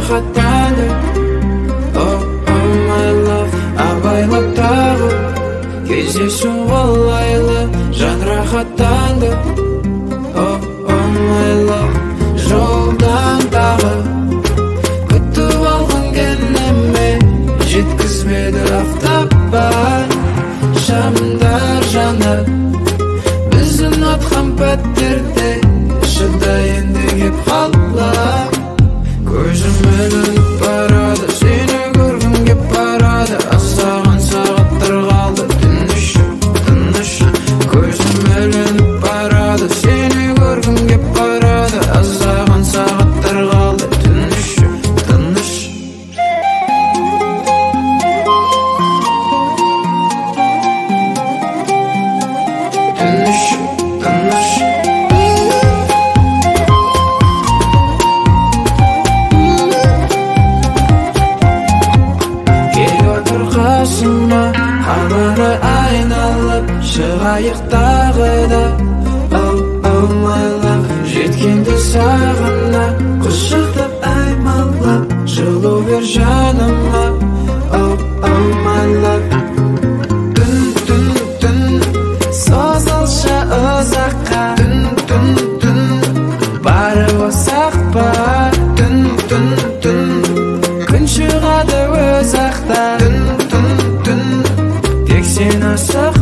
жарақаттанды. Oh, oh my love, абайлап тағы кездесу қолайлы, жан рахаттанды. Oh, oh my love, жолдан тағы күтіп алған кенеме жеткізбеді автопан. Шамдар жанып біздің атқан пәттерде шыдайынды кеп қалап. Көзім ілініп барады, сені көргім кеп барады. Астаған сағаттар қалды, тыныш, тыныш. Көзім ілініп барады, сені көргім кеп барады. Астаған сағаттар қалды, тыныш, тыныш. Тыныш, тыныш. Қасыма хабары айналып шығайық тағы да. Oh, oh my love, жеткенде сағына құшақтап аймалап жылу бер жаныма. Oh, oh my love, түн, түн, түн созылшы ұзаққа. Түн, түн, түн бары босақ па. Түн, түн, түн күн шығады өз ақта. Түн, түн, түн тек сен асық